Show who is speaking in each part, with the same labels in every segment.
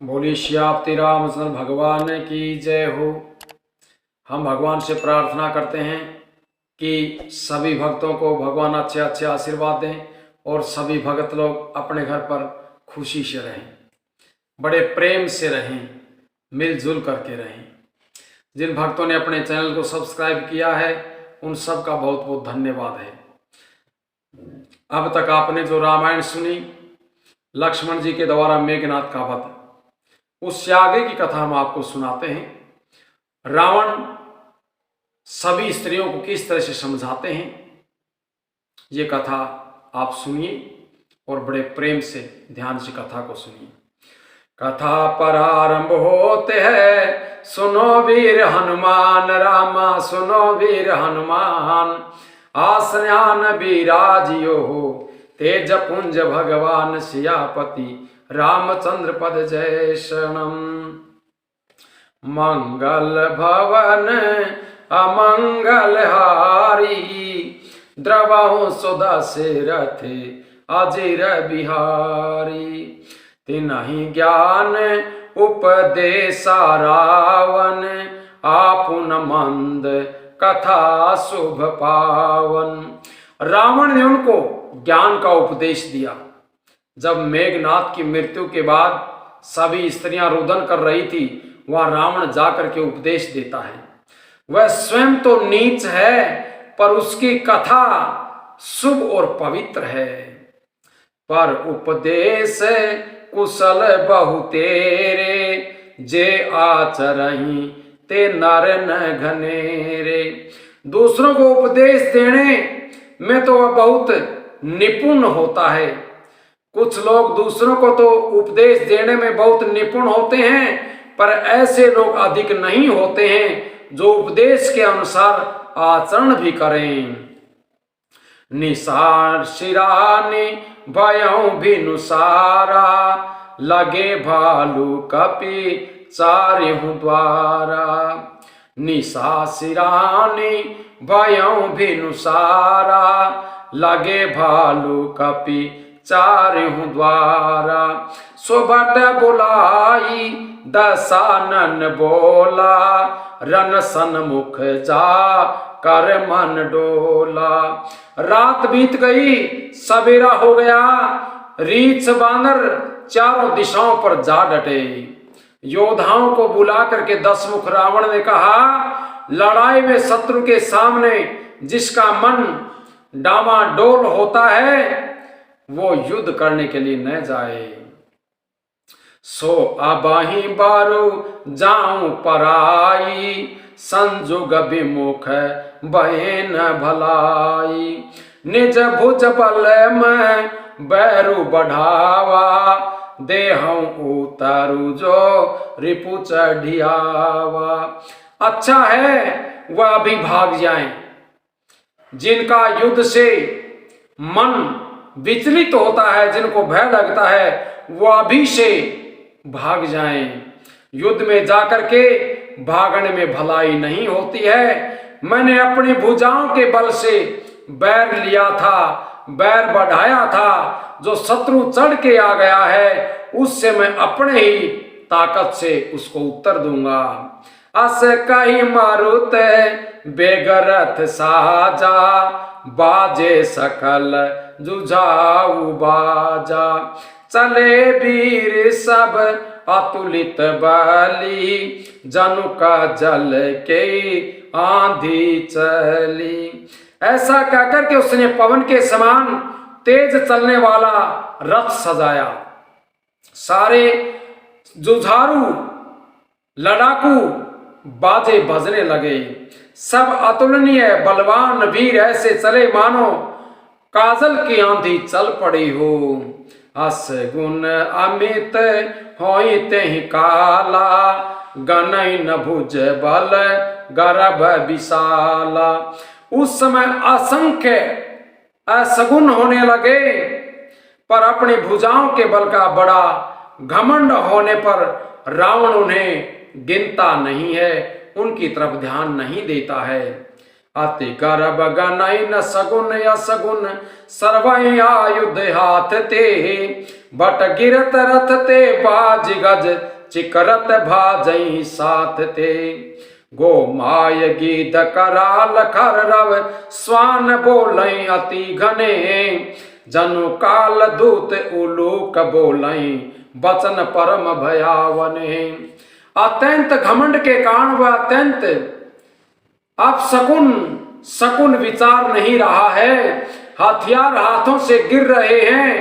Speaker 1: बोलिए श्याप्ति रामचंद्र भगवान की जय हो। हम भगवान से प्रार्थना करते हैं कि सभी भक्तों को भगवान अच्छे अच्छे आशीर्वाद दें और सभी भक्त लोग अपने घर पर खुशी से रहें, बड़े प्रेम से रहें, मिलजुल करके रहें। जिन भक्तों ने अपने चैनल को सब्सक्राइब किया है उन सब का बहुत बहुत धन्यवाद है। अब तक आपने जो रामायण सुनी, लक्ष्मण जी के द्वारा मेघनाद का वध, उससे आगे की कथा हम आपको सुनाते हैं। रावण सभी स्त्रियों को किस तरह से समझाते हैं, ये कथा आप सुनिए और बड़े प्रेम से ध्यान से कथा को सुनिए। कथा प्रारंभ होते हैं, सुनो वीर हनुमान रामा, सुनो वीर हनुमान, आसन्यान विराजियो हो, तेज पुंज भगवान सियापति, रामचंद्र पद जय शरणम। मंगल भवन अमंगल हारी, द्रवहु सुदशरथ अजिर बिहारी, तिन्हि ज्ञान उपदेशा रावण, आपुन मंद कथा शुभ पावन। रावण ने उनको ज्ञान का उपदेश दिया। जब मेघनाद की मृत्यु के बाद सभी स्त्रियां रुदन कर रही थी, वहां रावण जाकर के उपदेश देता है। वह स्वयं तो नीच है पर उसकी कथा शुभ और पवित्र है। पर उपदेश कुशल बहु तेरे, जे आचरहि ते नर न घनेरे। दूसरों को उपदेश देने में तो वह बहुत निपुण होता है। कुछ लोग दूसरों को तो उपदेश देने में बहुत निपुण होते हैं, पर ऐसे लोग अधिक नहीं होते हैं जो उपदेश के अनुसार आचरण भी करें। निसार शिरानी भयउ भिनुसारा, लगे भालू कपि चारिहु द्वारा। निशा शिरानी भयउ भिनुसारा, लगे भालू कपि चारिहु द्वारा। सोबट बुलाई दसानन बोला, रन सन्मुख जा कर मन डोला। रात बीत गई, सवेरा हो गया, रीछ बानर चारों दिशाओं पर जा डटे। योद्धाओं को बुला करके दसमुख रावण ने कहा, लड़ाई में शत्रु के सामने जिसका मन डामाडोल होता है वो युद्ध करने के लिए न जाए। सो अबाही बारू जाऊं पराई, संजुग विमुख बहन भलाई। निज भुज बल में बैरु बढ़ावा, देहूं उतारू जो रिपु चढ़ियावा। अच्छा है वह अभी भाग जाएं। जिनका युद्ध से मन विचलित होता है, जिनको भय लगता है, वो अभी से भाग जाएं। युद्ध में जाकर के भागने में भलाई नहीं होती है। मैंने अपनी भुजाओं के बल से बैर लिया था, बैर बढ़ाया था। जो शत्रु चढ़ के आ गया है उससे मैं अपने ही ताकत से उसको उत्तर दूंगा। अस कही मारुत बेगरथ साजा, बाजे सकल जुझाऊ बाजा। चले वीर सब अतुलित बली, जनु का जल के आंधी चली। ऐसा कहकर के उसने पवन के समान तेज चलने वाला रथ सजाया। सारे जुझारू लड़ाकू बाजे बजने लगे। सब अतुलनीय बलवान वीर ऐसे चले मानो काजल की आंधी चल पड़ी हो। अस गुण अमित होई तेहि काला, गनई न भुज बल गर्भ विशाला। उस समय असंख्य असगुन होने लगे, पर अपनी भुजाओं के बल का बड़ा घमंड होने पर रावण उन्हें गिनता नहीं है, उनकी तरफ ध्यान नहीं देता है। अति गर्भ गनई न सगुन असगुन, सर्वै आयुध हाथ ते, बट गिरत रथ ते बाज गज चिकरत भाजई साथ ते। गो माय गीत कराल खर रव स्वान बोलई अति घने। जनु काल दूत उलूक बोलई वचन परम भयावने। अत्यंत घमंड के कारण वह अत्यंत अब शकुन विचार नहीं रहा है। हथियार हाथों से गिर रहे हैं,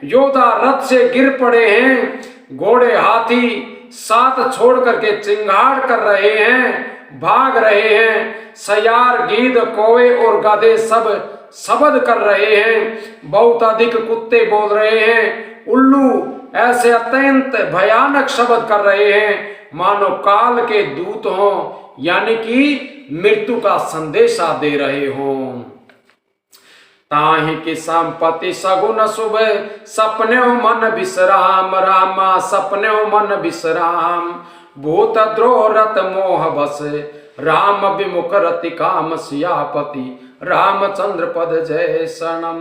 Speaker 1: योद्धा रथ से गिर पड़े हैं, घोड़े हाथी साथ छोड़ करके चिंगाड़ कर रहे हैं, भाग रहे हैं। सयार गीद कौवे और गधे सब शब्द कर रहे हैं, बहुत अधिक कुत्ते बोल रहे हैं, उल्लू ऐसे अत्यंत भयानक शब्द कर रहे हैं मानो काल के दूत हों, यानी कि मृत्यु का संदेशा दे रहे हों। ताहि की संपत्ति सगुन शुभ सपने मन विश्राम। रामा सपने मन विश्राम। भूत द्रोह रत मोह बस राम विमुख रति काम सियापति। रामचंद्र पद जय शरणम।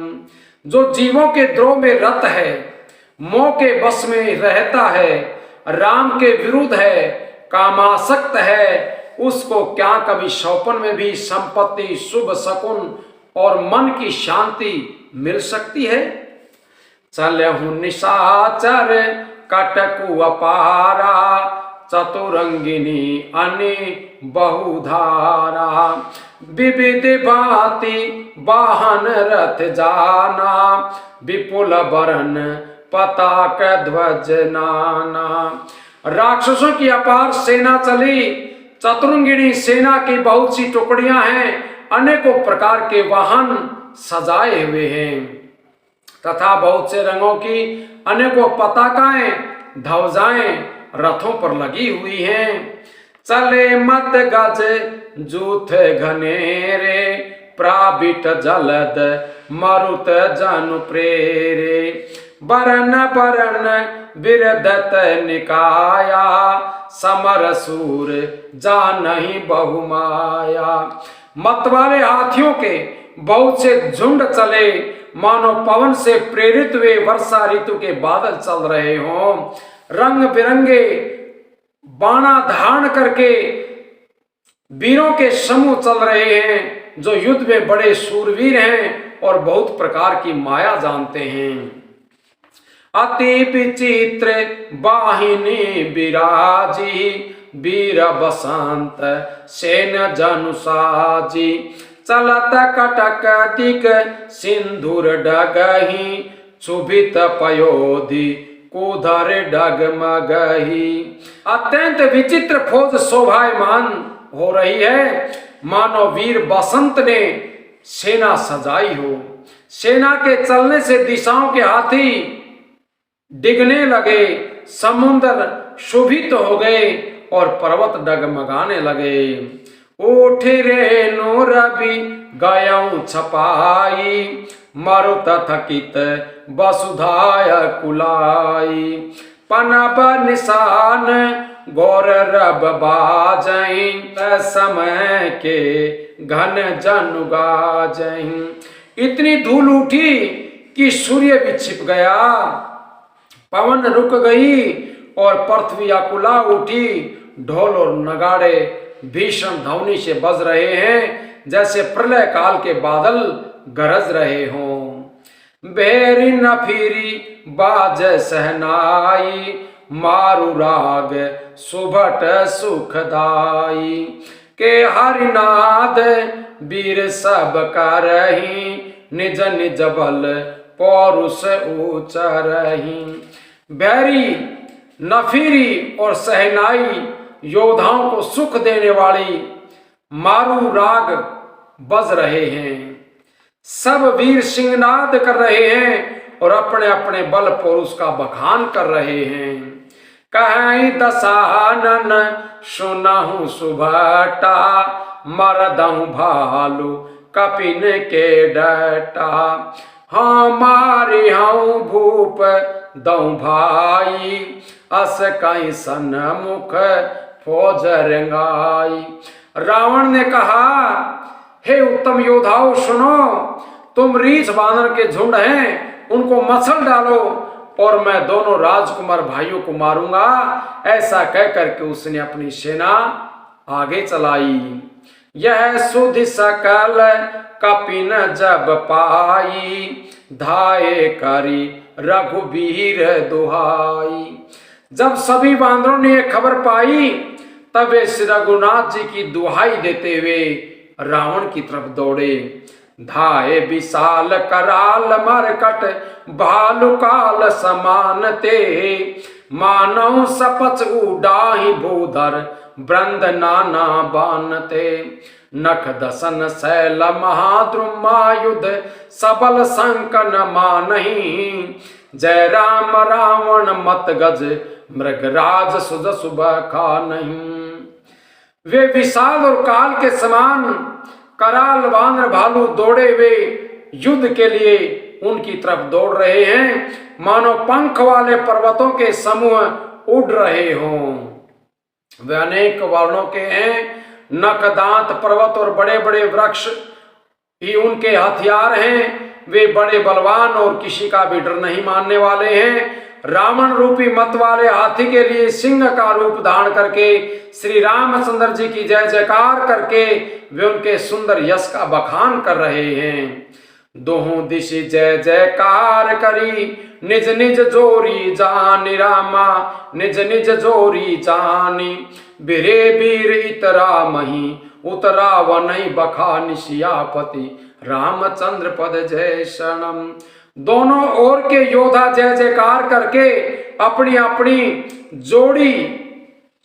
Speaker 1: जो जीवों के द्रोह में रत है, मोह के बस में रहता है, राम के विरुद्ध है, कामासक्त है, उसको क्या कभी सौपन में भी संपत्ति शुभ शकुन और मन की शांति मिल सकती है। चलहु निशाचर कटकु अपारा चतुरंगिनी अनि बहुधारा। विविध भांति वाहन रथ जाना विपुल बरन पताक ध्वज नाना। राक्षसों की अपार सेना चली, चतुरंगिणी सेना की बहुत सी टुकड़ियां हैं, अनेकों प्रकार के वाहन सजाए हुए हैं तथा बहुत से रंगों की अनेकों पताकाएं ध्वजाएं रथों पर लगी हुई हैं। चले मत गज जूथ घनेरे प्राबिट जलद मरुत जनु प्रेरे। बरन बरन बिरदत निकाया समर सूर जानहि बहुमाया। मतवाले हाथियों के बहुत से झुंड चले, मानो पवन से प्रेरित हुए वर्षा ऋतु के बादल चल रहे हों। रंग बिरंगे बाणा धारण करके वीरों के समूह चल रहे हैं, जो युद्ध में बड़े शूरवीर हैं और बहुत प्रकार की माया जानते हैं। अति विचित्र वाहिनी विराजी वीर बसंत सेन जनुसाजी। चलत कटक दिक सिंधुर डगही सुभित पयोधि कुधर डगमगही। अत्यंत विचित्र फौज शोभायमान हो रही है, मानो वीर बसंत ने सेना सजाई हो। सेना के चलने से दिशाओं के हाथी डिगने लगे, समुद्र शोभित हो गए और पर्वत डगमगाने लगे। उठ रे नूर रवि गयऊ छपाई मरुत थकित वसुधाय कुलाई। पनप निशान गौर रब बाजई समय के घन जनु गाजई। इतनी धूल उठी कि सूर्य भी छिप गया, पवन रुक गई और पृथ्वी आकुला उठी। ढोल और नगाड़े भीषण ध्वनि से बज रहे हैं, जैसे प्रलय काल के बादल गरज रहे हों। बेरी नफीरी बाज सहनाई मारु राग सुभट सुखदाई। के हरिनाद वीर सब करही निज निज बल पौरुष उचरही। बैरी नफीरी और सहनाई योद्धाओं को सुख देने वाली मारू राग बज रहे हैं। सब वीर सिंहनाद कर रहे हैं और अपने अपने बल पौरुष का बखान कर रहे हैं। कहीं दशानन सुनहु सुभटा मरदहु भालू कपिन के डटा। हमारे हूँ भूप दऊ भाई अस कहीं सन्मुख फौज रंगाई। रावण ने कहा, हे उत्तम योद्धाओं सुनो, तुम रीछ बानर के झुंड हैं, उनको मसल डालो और मैं दोनों राजकुमार भाइयों को मारूंगा। ऐसा कह करके उसने अपनी सेना आगे चलाई। यह सुध सकल कपिन जब पाई, धाये करी रघुबीर दुहाई। जब सभी बांदरों ने यह खबर पाई तब वे श्री रघुनाथ जी की दुहाई देते हुए रावण की तरफ दौड़े। धाये विशाल कराल मरकट, भालु काल समान ते, मानव सपच उडाहि भूधर, ब्रंद नाना बानते। नख दसन शैल महाद्रुमायुध, सबल संकन मानहि, जय राम रावण मत गज, मृगराज सुज सुबह खानहि। वे विशाल और काल के समान कराल वानर भालू दौड़े हुए युद्ध के लिए उनकी तरफ दौड़ रहे हैं, मानो पंख वाले पर्वतों के समूह उड़ रहे हों। वे अनेक वर्णों के हैं, नख दांत पर्वत और बड़े बड़े वृक्ष ही उनके हथियार हैं। वे बड़े बलवान और किसी का भी डर नहीं मानने वाले हैं। रावण रूपी मत वाले हाथी के लिए सिंह का रूप धारण करके श्री रामचंद्र जी की जय जयकार करके वे उनके सुंदर यश का बखान कर रहे हैं। दोहों दिश जय जयकार करी, निज निज जोरी जानी रामा, निज निज जोरी जानी, बिरे वीर इतरा मही, उतरा वनई बखानि सियापति, रामचंद्र पद जय शरणम। दोनों ओर के योद्धा जय जयकार करके अपनी अपनी जोड़ी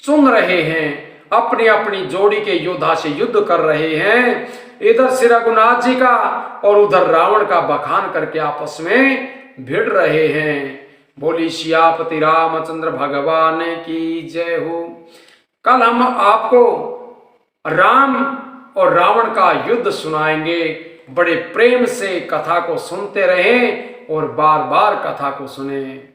Speaker 1: चुन रहे हैं, अपनी अपनी जोड़ी के योद्धा से युद्ध कर रहे हैं। इधर श्री रघुनाथ जी का और उधर रावण का बखान करके आपस में भिड़ रहे हैं। बोली सियापति रामचंद्र भगवान की जय हो। कल हम आपको राम और रावण का युद्ध सुनाएंगे। बड़े प्रेम से कथा को सुनते रहें और बार बार कथा को सुने।